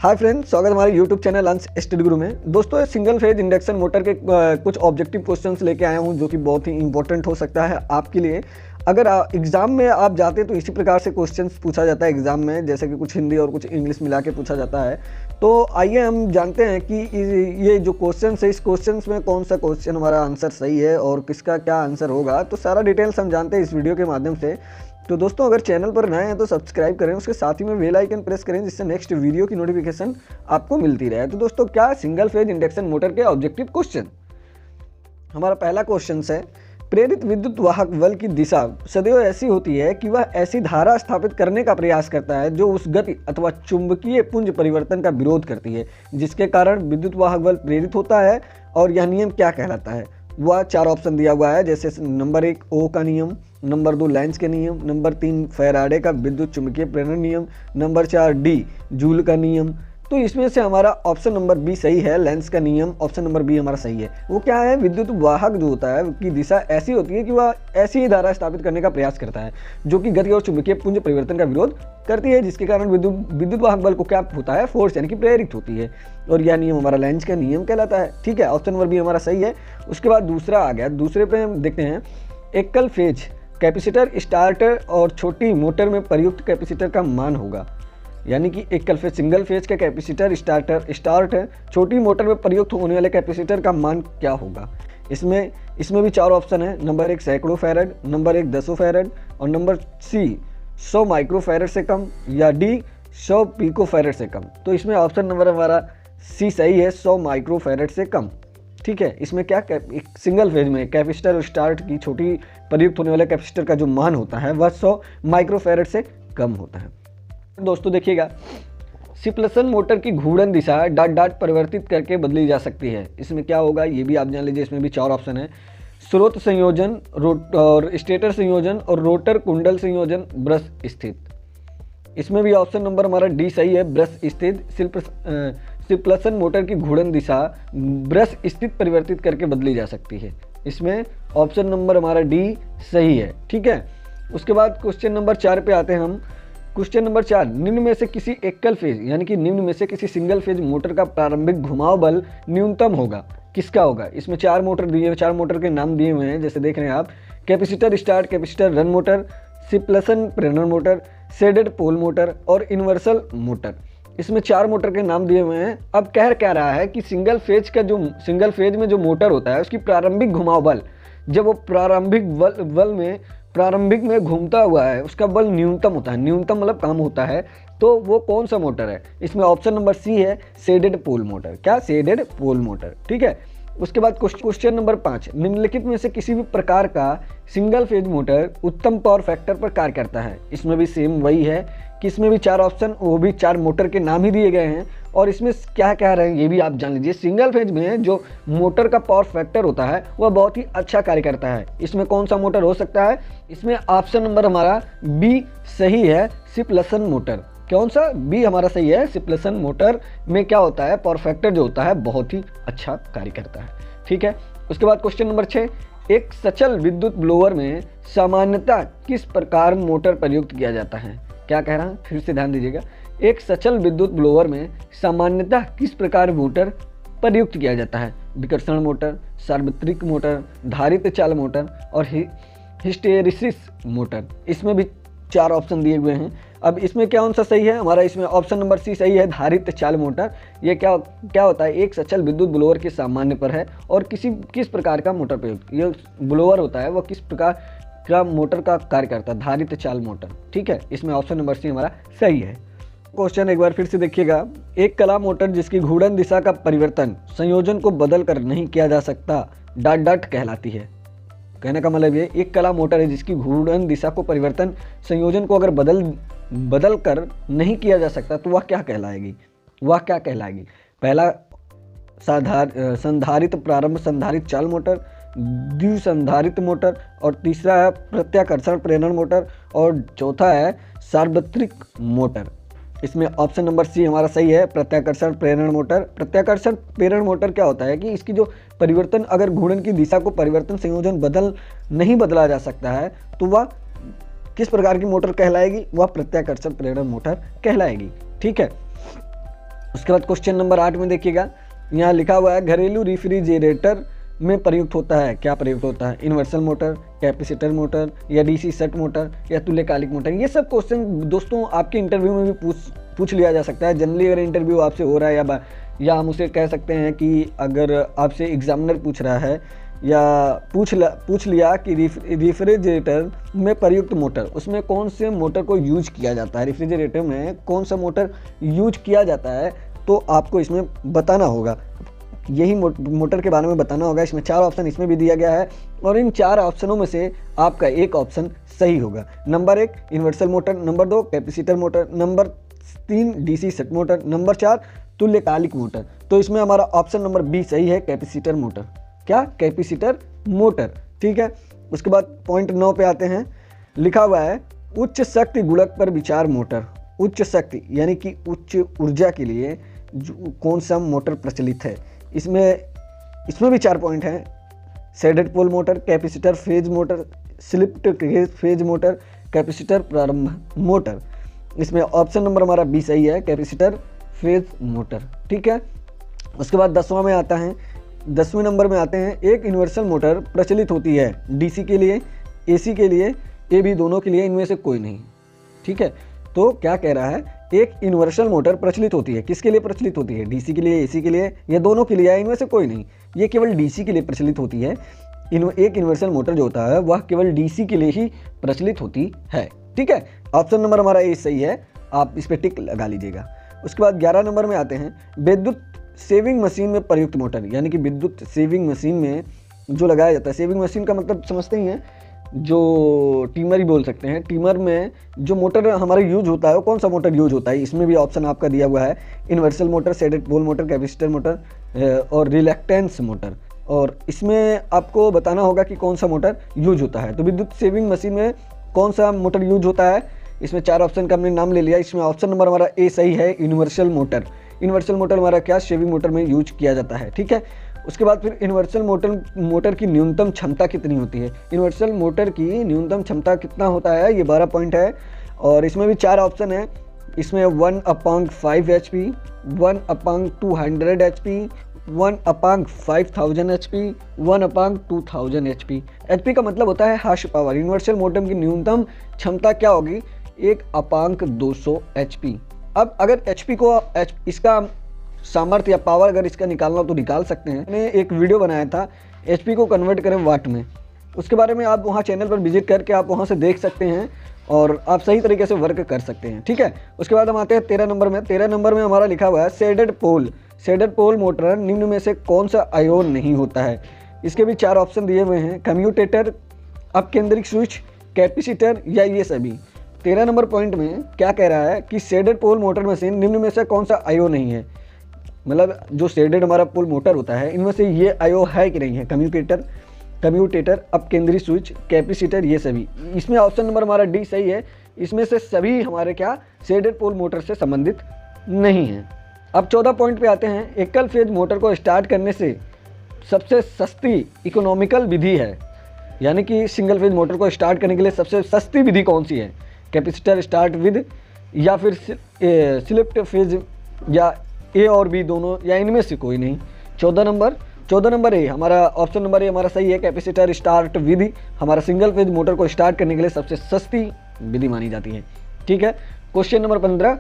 Hi friends, स्वागत है हमारे यूट्यूब चैनल अंश स्टडी गुरु में। दोस्तों, सिंगल फेज इंडक्शन मोटर के कुछ ऑब्जेक्टिव क्वेश्चंस लेके आया हूं जो कि बहुत ही इंपॉर्टेंट हो सकता है आपके लिए। अगर एग्जाम में आप जाते हैं तो इसी प्रकार से क्वेश्चंस पूछा जाता है एग्जाम में, जैसे कि कुछ हिंदी और कुछ इंग्लिश मिला के पूछा जाता है। तो आइए हम जानते हैं कि ये जो क्वेश्चन है, इस क्वेश्चन में कौन सा क्वेश्चन हमारा आंसर सही है और किसका क्या आंसर होगा। तो सारा डिटेल्स हम जानते हैं इस वीडियो के माध्यम से। तो दोस्तों, अगर चैनल पर नए हैं तो सब्सक्राइब करें, उसके साथ ही में बेल आइकन प्रेस करें जिससे नेक्स्ट वीडियो की नोटिफिकेशन आपको मिलती रहे। तो दोस्तों, क्या सिंगल फेज इंडक्शन मोटर के ऑब्जेक्टिव क्वेश्चन। हमारा पहला क्वेश्चन है, प्रेरित विद्युत वाहक बल की दिशा सदैव ऐसी होती है कि वह ऐसी धारा स्थापित करने का प्रयास करता है जो उस गति अथवा चुंबकीय पुंज परिवर्तन का विरोध करती है, जिसके कारण विद्युत वाहक बल प्रेरित होता है। और यह नियम क्या कहलाता है? वह 4 ऑप्शन दिया हुआ है, जैसे नंबर 1 ओ का नियम, नंबर 2 लेंज के नियम, नंबर 3 फैराडे का विद्युत चुंबकीय प्रेरण नियम, नंबर 4 डी जूल का नियम। तो इसमें से हमारा ऑप्शन नंबर बी सही है, लेंस का नियम। ऑप्शन नंबर बी हमारा सही है। वो क्या है? विद्युत वाहक जो होता है की दिशा ऐसी होती है कि वह ऐसी ही धारा स्थापित करने का प्रयास करता है जो कि गति और चुंबकीय पुंज परिवर्तन का विरोध करती है, जिसके कारण विद्युत वाहक बल को क्या होता है? फोर्स यानी कि प्रेरित होती है। और यह नियम हमारा लेंज का नियम कहलाता है। ठीक है, ऑप्शन नंबर बी हमारा सही है। उसके बाद दूसरा आ गया। दूसरे पे हम देखते हैं, एकल फेज कैपेसिटर स्टार्टर और छोटी मोटर में प्रयुक्त कैपेसिटर का मान होगा। यानी कि एकल फेज सिंगल फेज का कैपेसिटर स्टार्ट है, छोटी मोटर में प्रयुक्त होने वाले कैपेसिटर का मान क्या होगा? इसमें भी 4 ऑप्शन है। नंबर 1 सैकड़ों फैरड, नंबर 1 10 फैरड, और नंबर सी 100 माइक्रो फैरड से कम, या डी 100 पिको फैरड से कम। तो इसमें ऑप्शन नंबर हमारा सी सही है, 100 माइक्रो फैरड से कम। ठीक है, इसमें क्या सिंगल फेज में कैपेसिटर और स्टार्ट की छोटी प्रयुक्त होने वाले कैपेसिटर का जो मान होता है वह 100 माइक्रो फैरड से कम होता है। दोस्तों देखिएगा, सिप्लसन मोटर की घूर्णन दिशा डॉट डॉट परिवर्तित करके बदली जा सकती है। इसमें क्या होगा ये भी आप जान लीजिए। इसमें भी 4 ऑप्शन है। स्रोत संयोजन और स्टेटर संयोजन और रोटर कुंडल संयोजन ब्रश स्थित। इसमें भी ऑप्शन नंबर हमारा डी सही है, ब्रश स्थित। सिप्लसन मोटर की घूर्णन दिशा ब्रश स्थित परिवर्तित करके बदली जा सकती है। इसमें ऑप्शन नंबर हमारा डी सही है। ठीक है, उसके बाद क्वेश्चन नंबर 4 पे आते हैं हम। क्वेश्चन नंबर 4, निम्न में से किसी एकल फेज यानी कि निम्न में से किसी सिंगल फेज मोटर का प्रारंभिक घुमाव बल न्यूनतम होगा, किसका होगा? इसमें 4 मोटर दिए हुए, 4 मोटर के नाम दिए हुए हैं, जैसे देख रहे हैं आप। Capacitor start, capacitor run motor, सिप्लसन प्रेरण मोटर, शेडेड पोल मोटर और यूनिवर्सल मोटर। इसमें 4 मोटर के नाम दिए हुए हैं। अब कह रहा है कि सिंगल फेज में जो मोटर होता है उसकी प्रारंभिक घुमाव बल, जब वो प्रारंभिक में घूमता हुआ है उसका बल न्यूनतम होता है। न्यूनतम मतलब कम होता है। तो वो कौन सा मोटर है? इसमें ऑप्शन नंबर सी है, शेडेड पोल मोटर। क्या? Shaded pole motor. ठीक है, उसके बाद क्वेश्चन नंबर 5, निम्नलिखित में से किसी भी प्रकार का सिंगल फेज मोटर उत्तम पावर फैक्टर पर कार्य करता है। इसमें भी सेम वही है कि इसमें भी 4 ऑप्शन, वो भी 4 मोटर के नाम ही दिए गए हैं। और इसमें क्या कह रहे हैं ये भी आप जान लीजिए। सिंगल फेज में जो मोटर का पावर फैक्टर होता है वह बहुत ही अच्छा कार्य करता है। इसमें कौन सा मोटर हो सकता है? इसमें ऑप्शन नंबर हमारा बी सही है, सिप्लसन मोटर। कौन सा? बी हमारा सही है। सिप्लसन मोटर में क्या होता है? पावर फैक्टर जो होता है बहुत ही अच्छा कार्य करता है। ठीक है, उसके बाद क्वेश्चन नंबर 6, एक सचल विद्युत ब्लोअर में सामान्यतः किस प्रकार मोटर प्रयुक्त किया जाता है? क्या कह रहा है? फिर से ध्यान दीजिएगा। एक सचल विद्युत ब्लोअर में सामान्यतः किस प्रकार मोटर प्रयुक्त किया जाता है? विकर्षण मोटर, सार्वत्रिक मोटर, धारित चाल मोटर और हिस्टेरिसिस मोटर। इसमें भी 4 ऑप्शन दिए हुए हैं। अब इसमें कौन सा सही है हमारा? इसमें ऑप्शन नंबर सी सही है, धारित चाल मोटर। ये क्या होता है? एक सचल विद्युत ब्लोअर के सामान्य पर है और किस प्रकार का मोटर प्रयुक्त, ये ब्लोअर होता है वह किस प्रकार का मोटर का कार्य करता है? धारित चाल मोटर। ठीक है, इसमें ऑप्शन नंबर सी हमारा सही है। क्वेश्चन एक बार फिर से देखिएगा। एक कला मोटर जिसकी घूर्णन दिशा का परिवर्तन संयोजन को बदल कर नहीं किया जा सकता डॉट डॉट कहलाती है। कहने का मतलब ये, एक कला मोटर है जिसकी घूर्णन दिशा को परिवर्तन संयोजन को अगर बदल कर नहीं किया जा सकता तो वह क्या कहलाएगी? पहला संधारित प्रारंभ संधारित चाल मोटर, द्विसंधारित मोटर, और तीसरा है प्रत्याकर्षण प्रेरण मोटर, और चौथा है सार्वत्रिक मोटर। इसमें ऑप्शन नंबर सी हमारा सही है, प्रत्याकर्षण प्रेरण मोटर। प्रत्याकर्षण प्रेरण मोटर क्या होता है कि इसकी जो परिवर्तन, अगर घूर्णन की दिशा को परिवर्तन संयोजन नहीं बदला जा सकता है तो वह किस प्रकार की मोटर कहलाएगी? वह प्रत्याकर्षण प्रेरण मोटर कहलाएगी। ठीक है, उसके बाद क्वेश्चन नंबर 8 में देखिएगा, यहाँ लिखा हुआ है घरेलू रेफ्रिजरेटर में प्रयुक्त होता है, क्या प्रयुक्त होता है? यूनिवर्सल मोटर, कैपेसिटर मोटर, या डीसी शंट मोटर, या तुल्यकालिक मोटर। ये सब क्वेश्चन दोस्तों आपके इंटरव्यू में भी पूछ लिया जा सकता है। जनरली अगर इंटरव्यू आपसे हो रहा है या हम उसे कह सकते हैं कि अगर आपसे एग्जामिनर पूछ रहा है या पूछ लिया कि रेफ्रिजरेटर में प्रयुक्त मोटर, उसमें कौन से मोटर को यूज किया जाता है, रेफ्रिजरेटर में कौन सा मोटर यूज किया जाता है, तो आपको इसमें बताना होगा, यही मोटर के बारे में बताना होगा। इसमें 4 ऑप्शन इसमें भी दिया गया है और इन 4 ऑप्शनों में से आपका एक ऑप्शन सही होगा। Number 1 universal motor, number 2 capacitor motor, number 3 DC shunt motor, number 4 तुल्यकालिक मोटर। तो इसमें हमारा ऑप्शन नंबर बी सही है, कैपेसिटर मोटर। क्या? Capacitor motor. ठीक है, उसके बाद पॉइंट 9 पे आते हैं, लिखा हुआ है उच्च शक्ति गुणक पर विचार मोटर। उच्च शक्ति यानी कि उच्च ऊर्जा के लिए कौन सा मोटर प्रचलित है? इसमें भी 4 पॉइंट हैं, shaded pole motor, capacitor phase motor, slipped phase motor, capacitor प्रारंभ मोटर। इसमें ऑप्शन नंबर हमारा बी सही है, कैपेसिटर फेज मोटर। ठीक है, उसके बाद 10वां में आता है, 10वें नंबर में आते हैं, एक यूनिवर्सल मोटर प्रचलित होती है डीसी के लिए, एसी के लिए, एबी दोनों के लिए, इनमें से कोई नहीं। ठीक है, तो क्या कह रहा है, एक यूनिवर्सल मोटर प्रचलित होती है, किसके लिए प्रचलित होती है? डीसी के लिए, एसी के लिए, या दोनों के लिए, या इनमें से कोई नहीं? ये केवल डीसी के लिए प्रचलित होती है। एक यूनिवर्सल मोटर जो होता है वह केवल डीसी के लिए ही प्रचलित होती है। ठीक है, ऑप्शन नंबर हमारा ए सही है, आप इस पर टिक लगा लीजिएगा। उसके बाद 11 नंबर में आते हैं, विद्युत सेविंग मशीन में प्रयुक्त मोटर, यानी कि विद्युत सेविंग मशीन में जो लगाया जाता है, सेविंग मशीन का मतलब समझते ही हैं, जो टीमर ही बोल सकते हैं। टीमर में जो मोटर हमारा यूज होता है वो कौन सा मोटर यूज होता है? इसमें भी ऑप्शन आपका दिया हुआ है, universal motor, shaded pole motor, capacitor motor और रिलैक्टेंस मोटर। और इसमें आपको बताना होगा कि कौन सा मोटर यूज होता है। तो विद्युत सेविंग मशीन में कौन सा मोटर यूज होता है? इसमें 4 ऑप्शन का हमने नाम ले लिया। इसमें ऑप्शन नंबर हमारा ए सही है, यूनिवर्सल मोटर। यूनिवर्सल मोटर हमारा क्या? शेविंग मोटर में यूज किया जाता है। ठीक है, उसके बाद फिर यूनिवर्सल मोटर की न्यूनतम क्षमता कितनी होती है? यूनिवर्सल मोटर की न्यूनतम क्षमता कितना होता है? ये 12 पॉइंट है और इसमें भी 4 ऑप्शन है। इसमें 1/5 HP, 1/200 HP, 1/5000 HP, 1/2000 HP। HP का मतलब होता है हार्स पावर। यूनिवर्सल मोटर की न्यूनतम क्षमता क्या होगी? 1/200 HP। अब अगर HP को इसका सामर्थ्य या पावर अगर इसका निकालना हो तो निकाल सकते हैं। मैंने एक वीडियो बनाया था HP को कन्वर्ट करें वाट में, उसके बारे में आप वहाँ चैनल पर विजिट करके आप वहाँ से देख सकते हैं और आप सही तरीके से वर्क कर सकते हैं। ठीक है, उसके बाद हम आते हैं 13 नंबर में। 13 नंबर में हमारा लिखा हुआ है shaded pole. Shaded pole motor निम्न में से कौन सा आयोन नहीं होता है? इसके भी 4 ऑप्शन दिए हुए हैं, कम्यूटेटर, अपकेंद्रिक स्विच, कैपेसिटर या ये सभी। 13 नंबर पॉइंट में क्या कह रहा है कि शेडेड पोल मोटर मशीन निम्न में से कौन सा आयो नहीं है? मतलब जो शेडेड हमारा पोल मोटर होता है इनमें से ये आयो है कि नहीं है? कम्यूटेटर, अपकेंद्री स्विच, कैपेसिटर, ये सभी। इसमें ऑप्शन नंबर हमारा डी सही है। इसमें से सभी हमारे क्या शेडेड पोल मोटर से संबंधित नहीं है। अब 14 पॉइंट पे आते हैं, एकल फेज मोटर को स्टार्ट करने से सबसे सस्ती इकोनॉमिकल विधि है, यानी कि सिंगल फेज मोटर को स्टार्ट करने के लिए सबसे सस्ती विधि कौन सी है? कैपेसिटर स्टार्ट विद, या फिर स्लिप्ड फेज, या ए और बी दोनों, या इनमें से कोई नहीं। 14 नंबर ए हमारा ऑप्शन नंबर ए हमारा सही है। कैपेसिटर स्टार्ट विधि हमारा सिंगल फेज मोटर को स्टार्ट करने के लिए सबसे सस्ती विधि मानी जाती है। ठीक है, question number 15,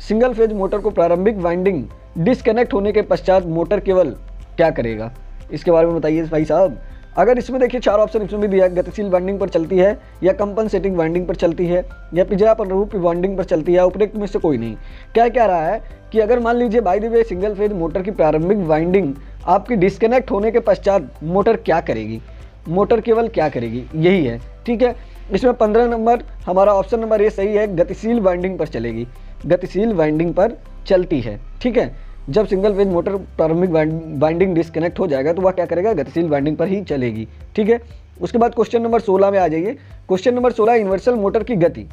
single phase motor को प्रारंभिक वाइंडिंग डिस्कनेक्ट होने के पश्चात मोटर केवल क्या करेगा? इसके बारे में बताइए भाई साहब। अगर इसमें देखिए 4 ऑप्शन इसमें भी दिया है, गतिशील वाइंडिंग पर चलती है, या कंपनसेटिंग वाइंडिंग पर चलती है, या पिंजरा पर रूप वाइंडिंग पर चलती है। उपरोक्त में से कोई नहीं। क्या रहा है कि अगर मान लीजिए by the way single phase motor की प्रारंभिक वाइंडिंग आपकी डिस्कनेक्ट होने के पश्चात मोटर क्या करेगी? मोटर केवल क्या करेगी, यही है। ठीक है, इसमें 15 नंबर हमारा ऑप्शन नंबर ए सही है, गतिशील वाइंडिंग पर चलेगी, गतिशील वाइंडिंग पर चलती है। ठीक है, जब सिंगल फेज मोटर प्रारंभिक वाइंडिंग डिस्कनेक्ट हो जाएगा तो वह क्या करेगा? गतिशील वाइंडिंग पर ही चलेगी। ठीक है, उसके बाद क्वेश्चन नंबर 16 में आ जाइए। क्वेश्चन नंबर 16, यूनिवर्सल मोटर की गति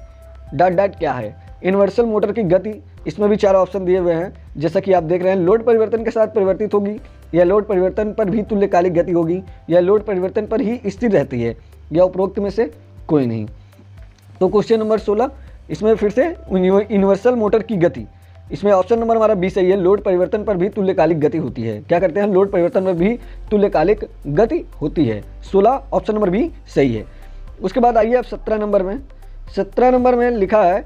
क्या है? यूनिवर्सल मोटर की गति, इसमें भी 4 ऑप्शन दिए हुए हैं, जैसा कि आप देख रहे हैं, लोड परिवर्तन के साथ परिवर्तित होगी, या लोड परिवर्तन पर भी तुल्यकालिक गति होगी, या लोड परिवर्तन पर ही स्थिर रहती है, या उपरोक्त में से कोई नहीं। तो क्वेश्चन नंबर 16 इसमें फिर से यूनिवर्सल मोटर की गति इसमें ऑप्शन नंबर हमारा बी सही है, लोड परिवर्तन पर भी तुल्यकालिक गति होती है। क्या करते हैं, लोड परिवर्तन में भी तुल्यकालिक गति होती है। 16 ऑप्शन नंबर बी सही है। उसके बाद आइए अब 17 नंबर में। 17 नंबर में लिखा है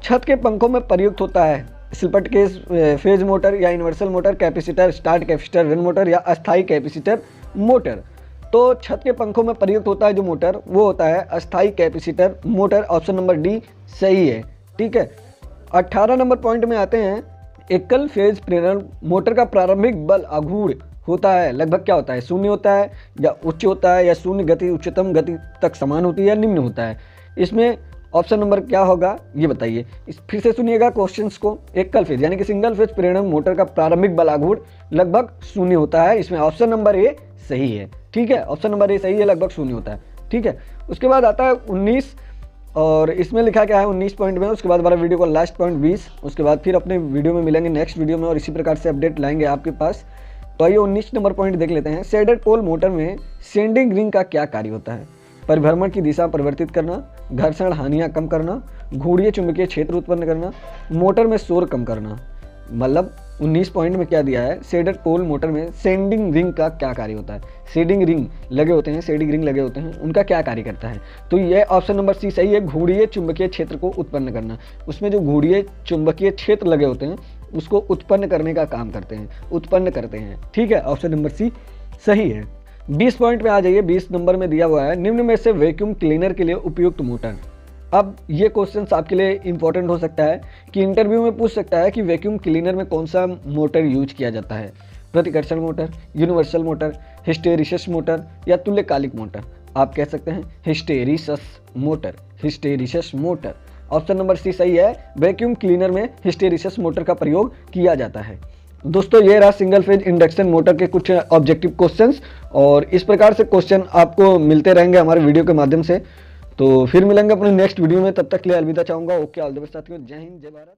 छत के पंखों में प्रयुक्त होता है स्लिपट केस फेज मोटर या universal motor, capacitor, start capacitor, run motor या अस्थायी कैपेसिटर मोटर। तो छत के पंखों में प्रयुक्त होता है जो मोटर वो होता है अस्थायी capacitor motor. Option number D सही है। ठीक है, 18 नंबर पॉइंट में आते हैं। एकल फेज प्रेरण मोटर का प्रारंभिक बल आघूर्ण होता है लगभग क्या होता है, शून्य होता है या उच्च होता है या शून्य गति उच्चतम गति तक समान होती है या निम्न होता है। इसमें ऑप्शन नंबर क्या होगा ये बताइए। फिर से सुनिएगा क्वेश्चंस को। एकल फेज यानी कि सिंगल फेज प्रेरण मोटर का प्रारंभिक बल आघूर्ण लगभग शून्य होता है। इसमें ऑप्शन नंबर ए सही है। ठीक है, ऑप्शन नंबर ए सही है, लगभग शून्य होता है। ठीक है, उसके बाद आता है 19 और इसमें लिखा क्या है 19 पॉइंट में। उसके बाद हमारा वीडियो का लास्ट पॉइंट 20। उसके बाद फिर अपने वीडियो में मिलेंगे नेक्स्ट वीडियो में और इसी प्रकार से अपडेट लाएंगे आपके पास। तो आइए 19 नंबर पॉइंट देख लेते हैं। शेडेड पोल मोटर में सेंडिंग रिंग का क्या कार्य होता है? परिभ्रमण की दिशा परिवर्तित करना, घर्षण हानियाँ कम करना, घूर्णीय चुंबकीय क्षेत्र उत्पन्न करना, मोटर में शोर कम करना। मतलब 19 पॉइंट में क्या दिया है, शेडेड पोल मोटर में सेंडिंग रिंग का क्या कार्य होता है? शेडिंग रिंग लगे होते हैं, शेडिंग रिंग लगे होते हैं, उनका क्या कार्य करता है? तो ये ऑप्शन नंबर सी सही है, घूर्णीय चुंबकीय क्षेत्र को उत्पन्न करना। उसमें जो घूर्णीय चुंबकीय क्षेत्र लगे होते हैं उसको उत्पन्न करने का काम करते हैं, उत्पन्न करते हैं। ठीक है, ऑप्शन नंबर सी सही है। 20 पॉइंट में आ जाइए। 20 नंबर में दिया हुआ है निम्न में से वैक्यूम क्लीनर के लिए उपयुक्त मोटर। अब ये क्वेश्चंस आपके लिए इंपॉर्टेंट हो सकता है कि इंटरव्यू में पूछ सकता है कि वैक्यूम क्लीनर में कौन सा मोटर यूज किया जाता है, प्रतिकर्षण motor, universal motor, hysteresis motor या तुल्यकालिक मोटर। आप कह सकते हैं hysteresis motor, hysteresis motor. Option number C सही है, वैक्यूम क्लीनर में हिस्टेरिसिस मोटर का प्रयोग किया जाता है। दोस्तों ये रहा सिंगल फेज इंडक्शन मोटर के कुछ ऑब्जेक्टिव क्वेश्चंस और इस प्रकार से क्वेश्चन आपको मिलते रहेंगे हमारे वीडियो के माध्यम से। तो फिर मिलेंगे अपने नेक्स्ट वीडियो में, तब तक के लिए अलविदा चाहूँगा। ओके, ऑल द बेस्ट साथियों, जय हिंद, जय भारत।